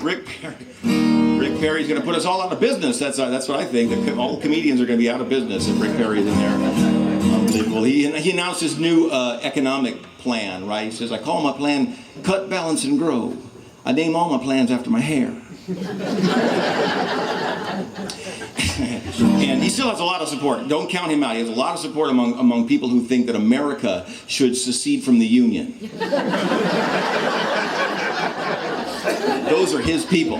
Rick Perry's going to put us all out of business. That's what I think. All comedians are going to be out of business if Rick Perry's in there. Unbelievable. He announced his new economic plan, right? He says, I call my plan Cut, Balance, and Grow. I name all my plans after my hair. And he still has a lot of support. Don't count him out. He has a lot of support among people who think that America should secede from the Union. Those are his people.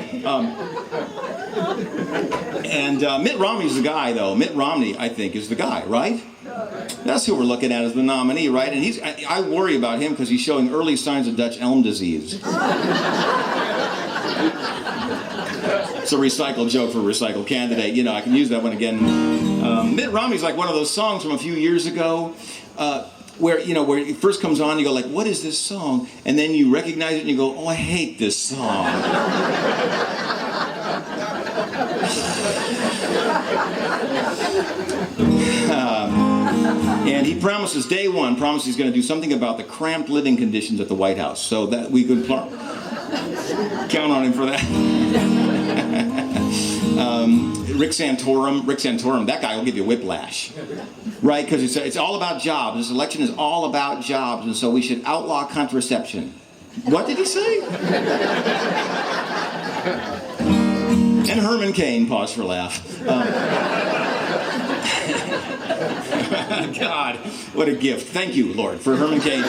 Mitt Romney's the guy, though. Mitt Romney, I think, is the guy, right? That's who we're looking at as the nominee, right? And I worry about him because he's showing early signs of Dutch elm disease. It's a recycled joke for a recycled candidate. You know, I can use that one again. Mitt Romney's like one of those songs from a few years ago where it first comes on, you go like, what is this song? And then you recognize it and you go, oh, I hate this song. And he promises, day one, he's going to do something about the cramped living conditions at the White House. So that we could count on him for that. Rick Santorum, that guy will give you whiplash. Right? Because it's all about jobs. This election is all about jobs, and so we should outlaw contraception. What did he say? And Herman Cain, pause for laugh. God, what a gift. Thank you, Lord, for Herman Cain.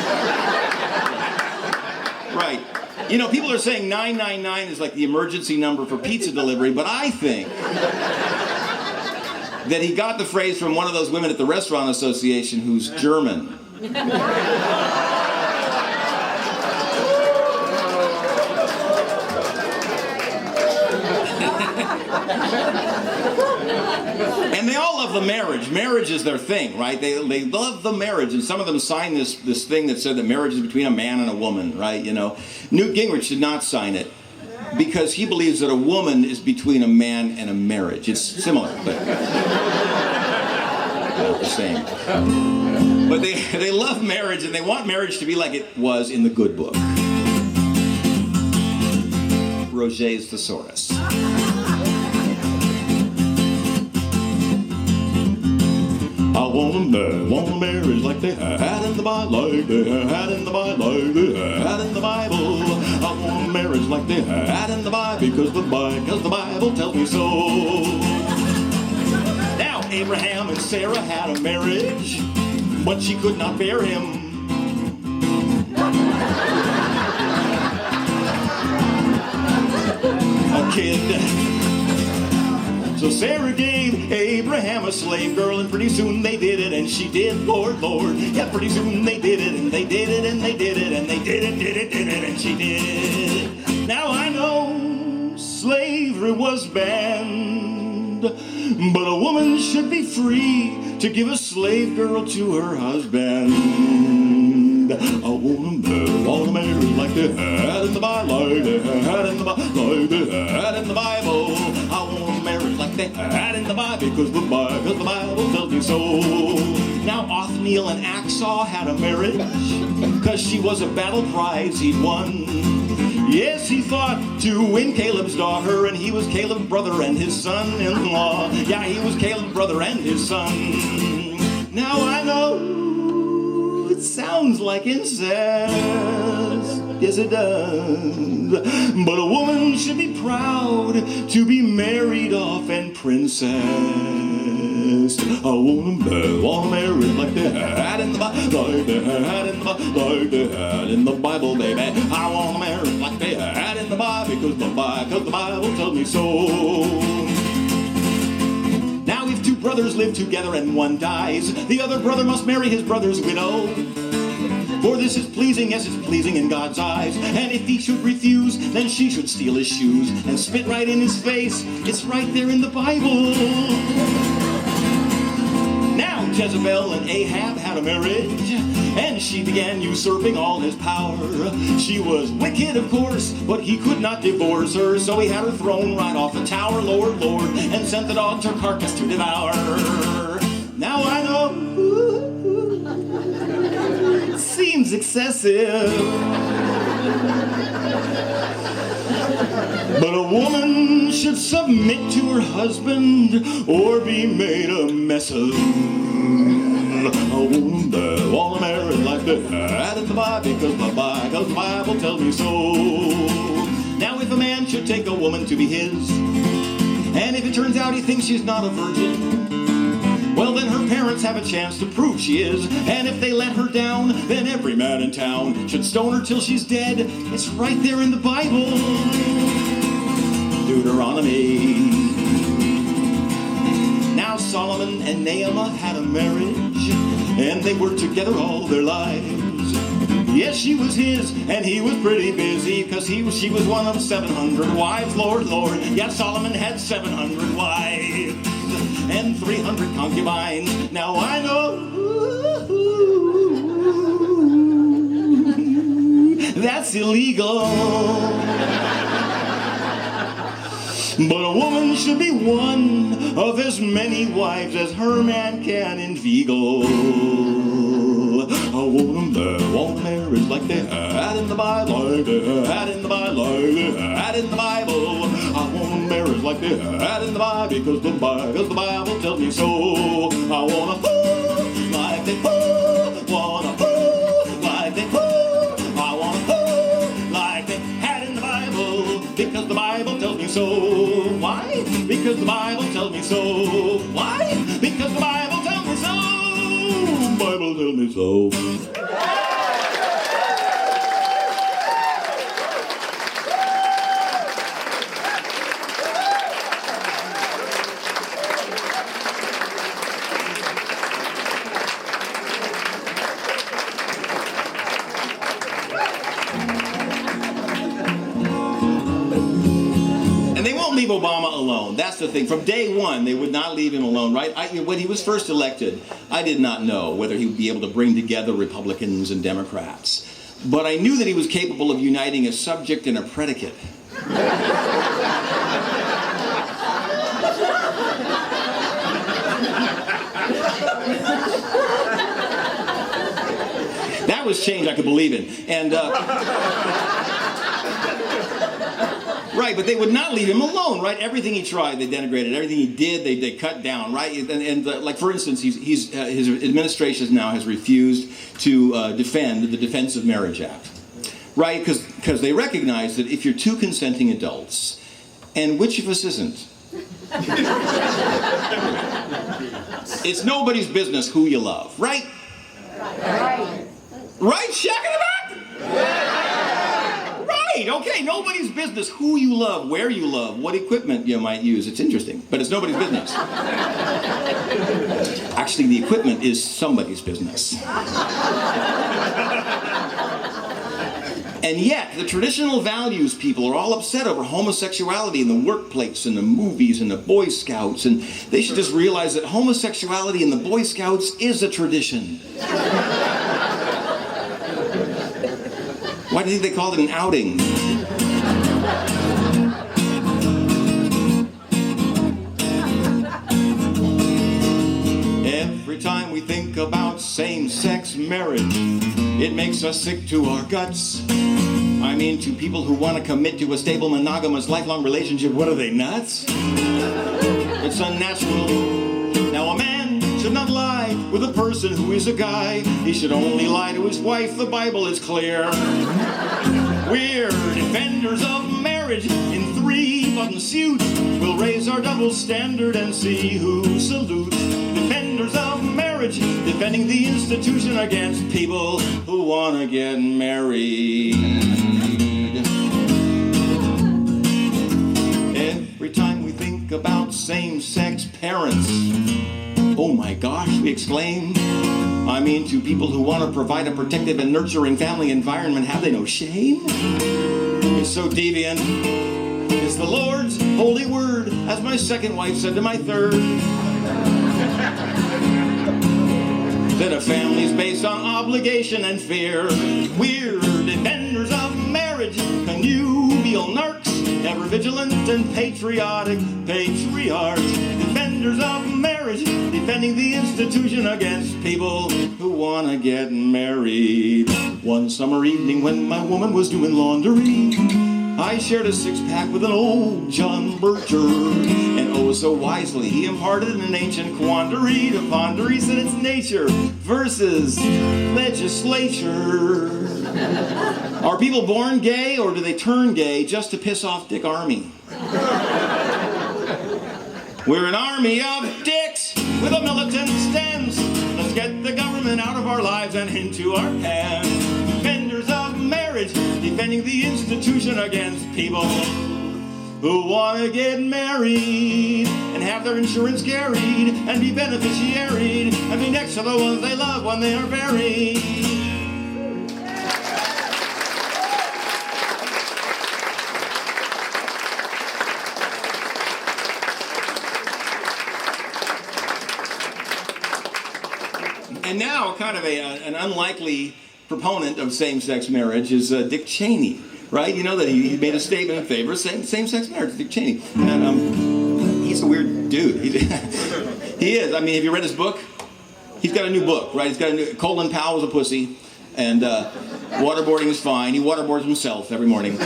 Right. You know, people are saying 999 is like the emergency number for pizza delivery, but I think that he got the phrase from one of those women at the Restaurant Association who's German. And they all love the marriage. Marriage is their thing, right? They love the marriage, and some of them signed this thing that said that marriage is between a man and a woman, right? You know, Newt Gingrich did not sign it because he believes that a woman is between a man and a marriage. It's similar, but not the same. But they love marriage, and they want marriage to be like it was in the good book. Roget's Thesaurus. I want a marriage like they had in the Bible, like they had in the Bible, like they had in the Bible. I want a marriage like they had in the Bible, because the Bible tells me so. Now, Abraham and Sarah had a marriage, but she could not bear him. A kid. So Sarah gave Abraham a slave girl, and pretty soon they did it, and she did, Lord, Lord. Yeah, pretty soon they did it, and they did it, and they did it, and they did it, and she did it. Now I know slavery was banned, but a woman should be free to give a slave girl to her husband. I want a marriage like they had in the Bible, like they had in the Bible, like they had in the Bible. I want a marriage like they had in the Bible, because the Bible tells me so. Now Othniel and Axaw had a marriage, because she was a battle prize he'd won. Yes, he thought to win Caleb's daughter, and he was Caleb's brother and his son-in-law. Yeah, he was Caleb's brother and his son. Now I know it sounds like incest. Yes, it does. But a woman should be proud to be married off and princess. I want a marriage like they had in the Bible, like they had in the Bible, like they had in the Bible, baby. I want a marriage like they had in the Bible, because the Bible tells me so. Now if two brothers live together and one dies, the other brother must marry his brother's widow. For this is pleasing, yes, it's pleasing in God's eyes. And if he should refuse, then she should steal his shoes and spit right in his face. It's right there in the Bible. Now Jezebel and Ahab had a marriage, and she began usurping all his power. She was wicked, of course, but he could not divorce her, so he had her thrown right off the tower, Lord, Lord, and sent the dogs her carcass to devour. Now I know it seems excessive, But a woman should submit to her husband or be made a mess of. A woman that wanna marry like that in the Bible, because the Bible tells me so. Now if a man should take a woman to be his, and if it turns out he thinks she's not a virgin, well then her parents have a chance to prove she is. And if they let her down, then every man in town should stone her till she's dead. It's right there in the Bible, Deuteronomy. Now Solomon and Naamah had a marriage, and they were together all their lives. Yes, she was his, and he was pretty busy, because she was one of 700 wives. Lord, Lord, yes, Solomon had 700 wives and 300 concubines. Now I know that's illegal. But a woman should be one of as many wives as her man can inveigle. A woman that won't marry like they had in the Bible, like they had in the Bible, like they had in the Bible. I want to marry like they had in the Bible, because the Bible tells me so. I want to fool like they fool, wanna fool like they fool. I want to fool like they had in the Bible, because the Bible tells me so. Why? Because the Bible tells me so. Why? Because the Bible tells me so. Bible tells me so. Leave Obama alone. That's the thing. From day one, they would not leave him alone, right? When he was first elected, I did not know whether he would be able to bring together Republicans and Democrats. But I knew that he was capable of uniting a subject and a predicate. That was change I could believe in. And, right, but they would not leave him alone, right? Everything he tried, they denigrated. Everything he did, they cut down, right? And like, for instance, his administration now has refused to defend the Defense of Marriage Act, right? Because they recognize that if you're two consenting adults, and which of us isn't? It's nobody's business who you love, right? Right. Right, Shack in the back? Right, okay, nobody's business who you love, where you love, what equipment you might use. It's interesting, but it's nobody's business. Actually, the equipment is somebody's business. And yet, the traditional values people are all upset over homosexuality in the workplace, and the movies, and the Boy Scouts, and they should just realize that homosexuality in the Boy Scouts is a tradition. Why do you think they called it an outing? Every time we think about same-sex marriage, it makes us sick to our guts. I mean, to people who want to commit to a stable, monogamous, lifelong relationship, what are they, nuts? It's unnatural. Now, a man should not lie with a person who is a guy. He should only lie to his wife. The Bible is clear. We're defenders of marriage in 3-button suits. We'll raise our double standard and see who salutes. Defenders of marriage, defending the institution against people who want to get married. Every time we think about same-sex parents, oh my gosh, we exclaim. I mean, to people who want to provide a protective and nurturing family environment, have they no shame? It's so deviant. It's the Lord's holy word, as my second wife said to my third, that a family's based on obligation and fear. We're defenders of marriage, connubial narcs, ever vigilant and patriotic patriarchs. Defenders of marriage, defending the institution against people who want to get married. One summer evening when my woman was doing laundry, I shared a six-pack with an old John Bircher, and oh so wisely he imparted an ancient quandary to ponder. He said it's nature versus legislature. Are people born gay, or do they turn gay just to piss off Dick Armey? We're an army of dicks with a militant stance. Let's get the government out of our lives and into our pants. Defenders of marriage, defending the institution against people who want to get married and have their insurance carried and be beneficiaried and be next to the ones they love when they are buried. And now, kind of an unlikely proponent of same-sex marriage is Dick Cheney, right? You know that he made a statement in favor of same-sex marriage, Dick Cheney. And he's a weird dude. He is. I mean, have you read his book? He's got a new book, right? He's got a new, Colin Powell was a pussy, and waterboarding is fine. He waterboards himself every morning. To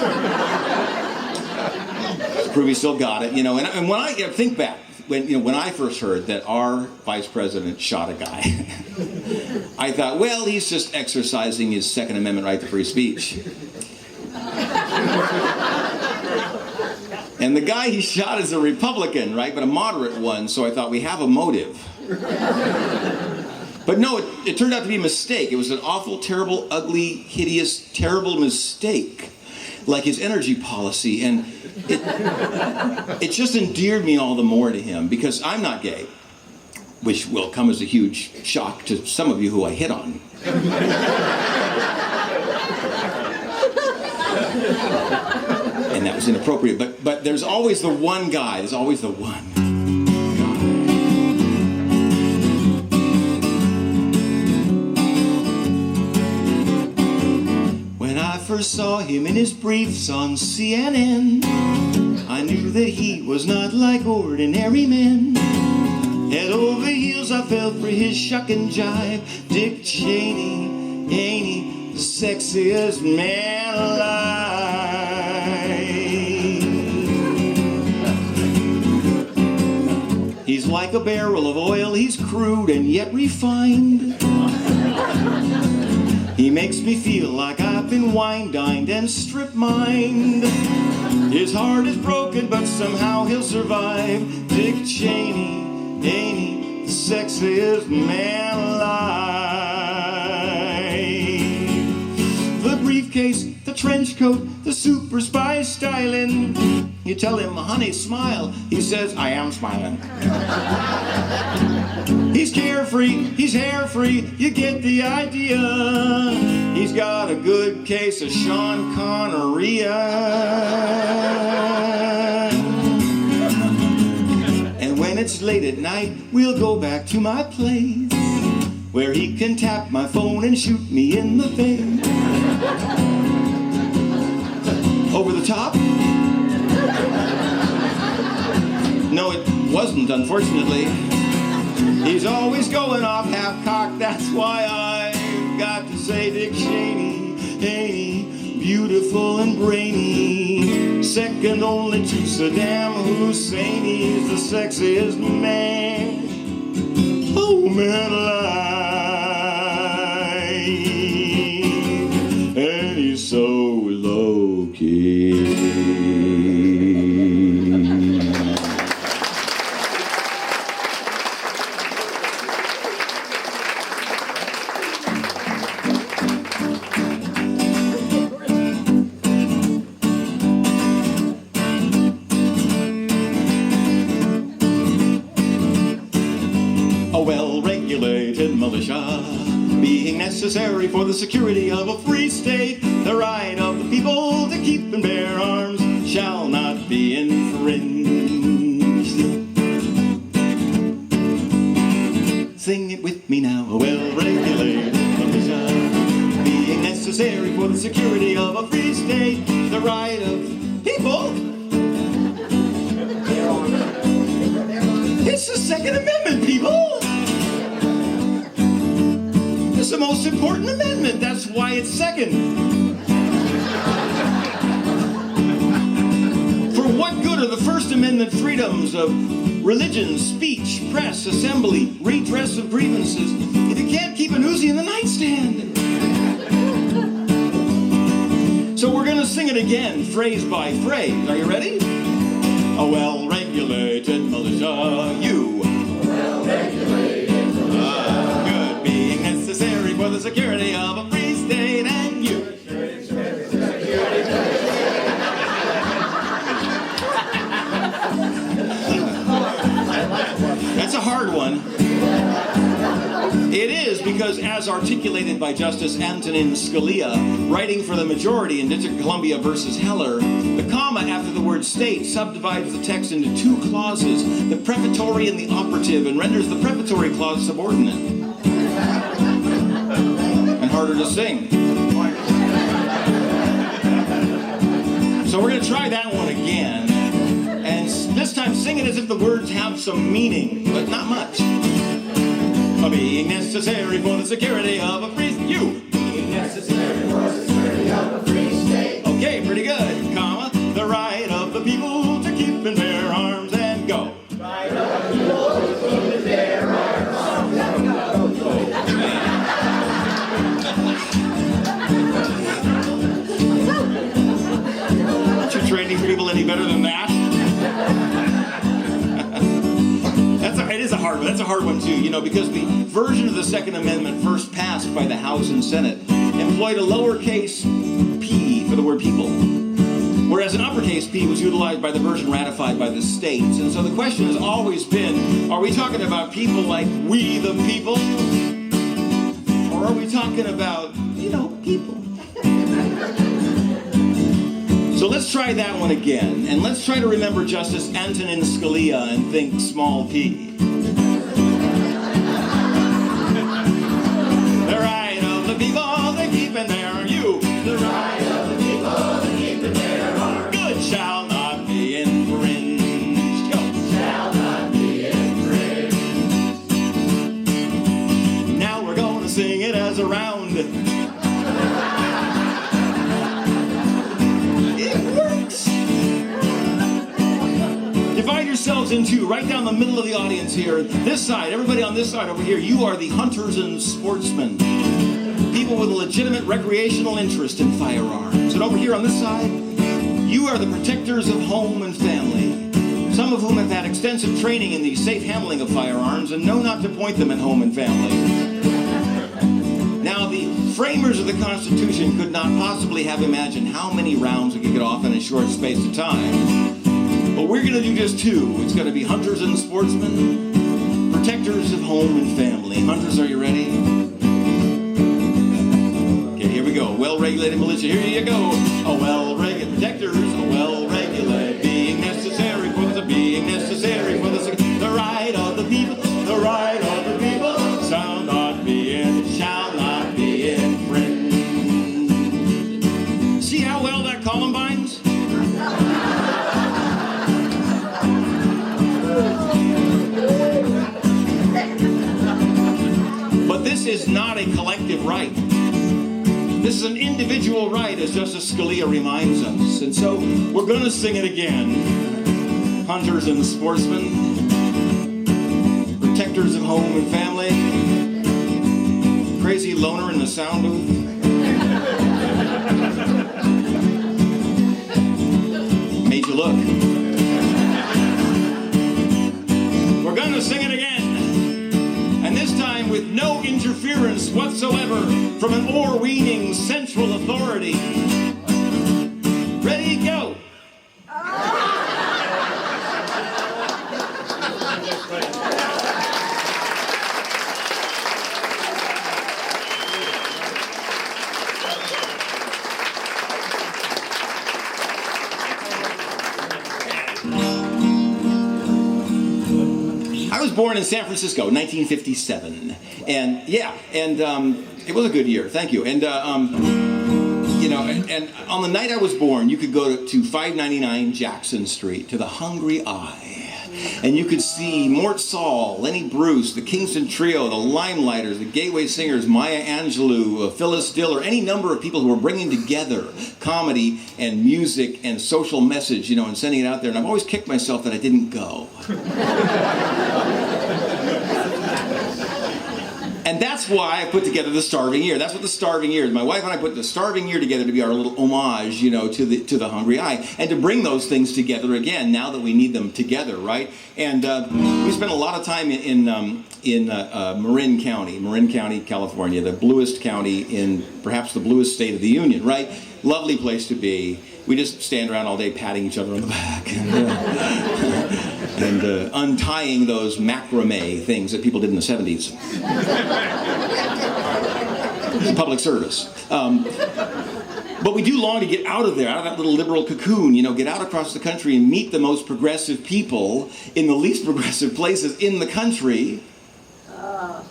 prove he still got it, you know. And when I think back, when I first heard that our vice president shot a guy, I thought, well, he's just exercising his Second Amendment right to free speech. And the guy he shot is a Republican, right, but a moderate one, so I thought we have a motive. But no, it turned out to be a mistake. It was an awful, terrible, ugly, hideous, terrible mistake, like his energy policy, and it just endeared me all the more to him, because I'm not gay, which will come as a huge shock to some of you who I hit on. And that was inappropriate, but there's always the one guy, there's always the one guy. When I first saw him in his briefs on CNN, I knew that he was not like ordinary men. Head over heels I fell for his shuck and jive. Dick Cheney, ain't he the sexiest man alive? He's like a barrel of oil, he's crude and yet refined. He makes me feel like I've been wine-dined and strip-mined. His heart is broken, but somehow he'll survive. Dick Cheney, ain't he the sexiest man alive? The briefcase, the trench coat, the super spy styling. You tell him, honey, smile. He says, I am smiling. He's carefree, he's hair-free, you get the idea. He's got a good case of Sean Connery. And when it's late at night, we'll go back to my place, where he can tap my phone and shoot me in the face. Over the top? No, it wasn't, unfortunately. He's always going off half-cocked, that's why I've got to say Dick Cheney, hey, beautiful and brainy, second only to Saddam Hussein. He's the sexiest man, oh man alive, and he's so low-key. A well-regulated militia, being necessary for the security of a free state. The right of the people to keep and bear arms shall not be infringed. Sing it with me now. A well-regulated militia, being necessary for the security of a free state. The right of people. It's the Second Amendment, people. It's the most important amendment. That's why it's second. consider the First Amendment freedoms of religion, speech, press, assembly, redress of grievances if you can't keep an Uzi in the nightstand? So we're going to sing it again, phrase by phrase. Are you ready? A well-regulated militia, you. Well-regulated militia. Good, being necessary for the security of a free state, and you. That's a hard one. It is because, as articulated by Justice Antonin Scalia, writing for the majority in District of Columbia versus Heller, the comma after the word state subdivides the text into two clauses, the prefatory and the operative, and renders the prefatory clause subordinate. And harder to sing. So we're going to try that one again. And this time sing it as if the words have some meaning, but not much. Being necessary for the security of a free state. You. Being necessary for the security of a free state. Okay, pretty good. Comma. The right of the people to keep and bear arms and go. Right of the people to keep and bear arms and go. Aren't you training people any better than that? It is a hard one. That's a hard one too, you know, because the version of the Second Amendment first passed by the House and Senate employed a lowercase p for the word people, whereas an uppercase p was utilized by the version ratified by the states. And so the question has always been, are we talking about people like we the people? Or are we talking about, you know, people? So let's try that one again, and let's try to remember Justice Antonin Scalia and think small p. The right of the people to keep and bear you. The right of the people to keep and bear arms. Good shall not be infringed. Go. Shall not be infringed. Now we're going to sing it as a round. Divide yourselves into, right down the middle of the audience here, this side, everybody on this side over here, you are the hunters and sportsmen. People with a legitimate recreational interest in firearms. And over here on this side, you are the protectors of home and family. Some of whom have had extensive training in the safe handling of firearms and know not to point them at home and family. Now, the framers of the Constitution could not possibly have imagined how many rounds we could get off in a short space of time. But we're going to do just two. It's going to be hunters and sportsmen, protectors of home and family. Hunters, are you ready? Okay, here we go. Well-regulated militia. Here you go. A well-regulated protectors, a well-regulated being necessary for the right of the people, the right of the people shall not be infringed. See how well that Columbines? But this is not a collective right. This is an individual right, as Justice Scalia reminds us. And so we're going to sing it again. Hunters and sportsmen, protectors of home and family, crazy loner in the sound booth. Made you look. We're going to sing it again. And this time with no interference whatsoever from an o'erweening central authority. Ready, go! I was born in San Francisco, 1957, and it was a good year. Thank you. And you know, and on the night I was born, you could go to 599 Jackson Street to the Hungry Eye, And you could see Mort Saul, Lenny Bruce, the Kingston Trio, the Limelighters, the Gateway Singers, Maya Angelou, Phyllis Diller, any number of people who were bringing together comedy and music and social message, you know, and sending it out there. And I've always kicked myself that I didn't go. And that's why I put together the Starving Year. That's what the Starving Year is. My wife and I put the Starving Year together to be our little homage, you know, to the Hungry Eye, and to bring those things together again now that we need them together, right? And we spent a lot of time in Marin County, California, the bluest county in perhaps the bluest state of the Union, right? Lovely place to be. We just stand around all day patting each other on the back and untying those macrame things that people did in the 70s. Public service. But we do long to get out of there, out of that little liberal cocoon, you know, get out across the country and meet the most progressive people in the least progressive places in the country.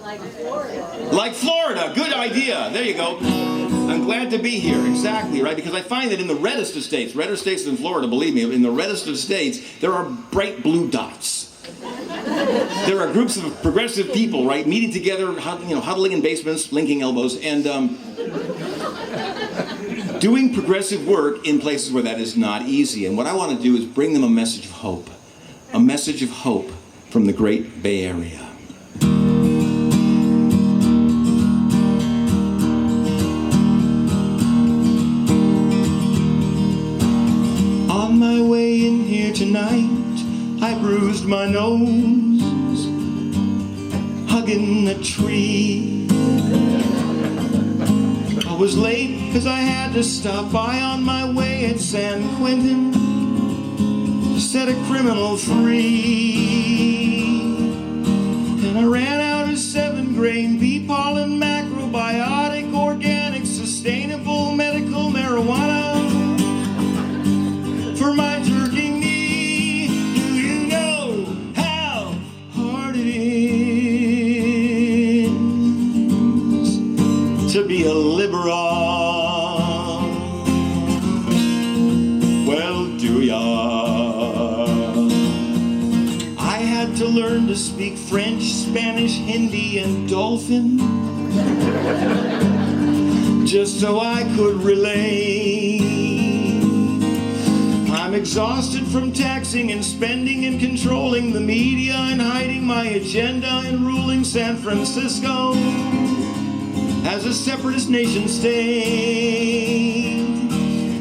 Like Florida. Like Florida. Good idea. There you go. I'm glad to be here. Exactly, right? Because I find that in the reddest of states, redder states than Florida, believe me, in the reddest of states, there are bright blue dots. There are groups of progressive people, right, meeting together, you know, huddling in basements, linking elbows, and doing progressive work in places where that is not easy. And what I want to do is bring them a message of hope from the great Bay Area. On my way in here tonight, I bruised my nose, hugging a tree. I was late because I had to stop by on my way at San Quentin to set a criminal free. And I ran out of 7-grain bee pollen, macrobiotic, organic, sustainable, medical marijuana for my jerking knee. Do you know how hard it is to be a liberal? Well, do ya? I had to learn to speak French, Spanish, Hindi, and Dolphin just so I could relate. I'm exhausted from taxing and spending and controlling the media and hiding my agenda and ruling San Francisco as a separatist nation state.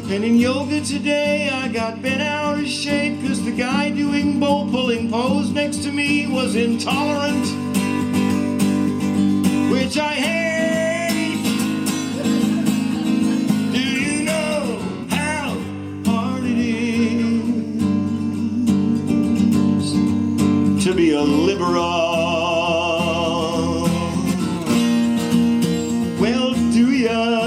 And in yoga today I got bent out of shape because the guy doing bow pulling pose next to me was intolerant, which I hate. Do you know how hard it is to be a liberal? Well, do ya?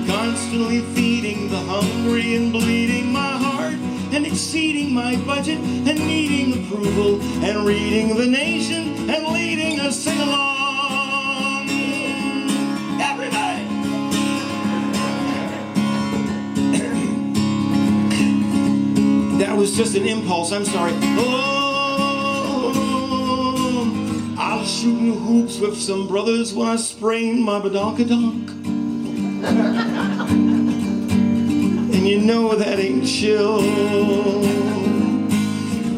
Constantly feeding the hungry and bleeding my heart and exceeding my budget and needing approval and reading the Nation and leading a sing-along. Everybody! That was just an impulse, I'm sorry. Oh, I was shooting hoops with some brothers when I sprained my badonkadonk. And you know that ain't chill.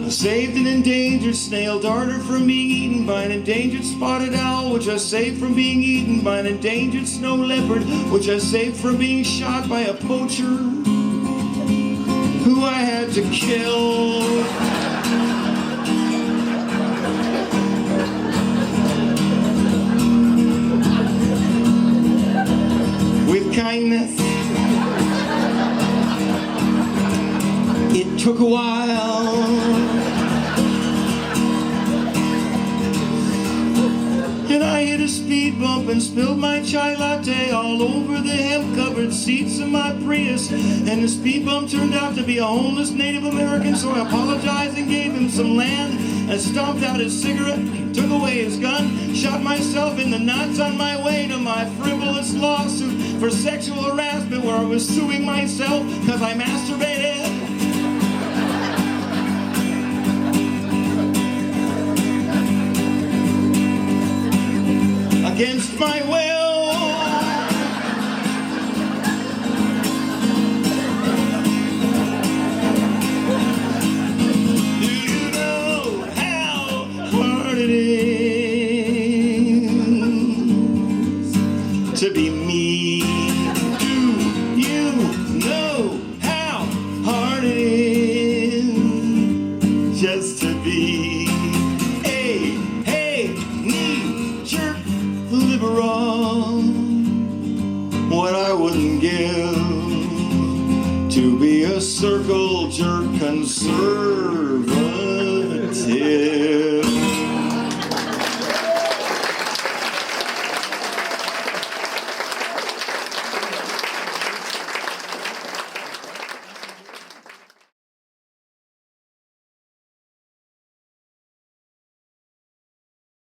I saved an endangered snail darter from being eaten by an endangered spotted owl, which I saved from being eaten by an endangered snow leopard, which I saved from being shot by a poacher who I had to kill. With kindness. It took a while. And I hit a speed bump and spilled my chai latte all over the hemp-covered seats of my Prius. And the speed bump turned out to be a homeless Native American, so I apologized and gave him some land and stomped out his cigarette, took away his gun, shot myself in the nuts on my way to my frivolous lawsuit for sexual harassment, where I was suing myself because I masturbated. my will. Do you know how hard it is to be me? Do you know how hard it is just to be a knee-jerk liberal? What I wouldn't give to be a circle jerk conservative.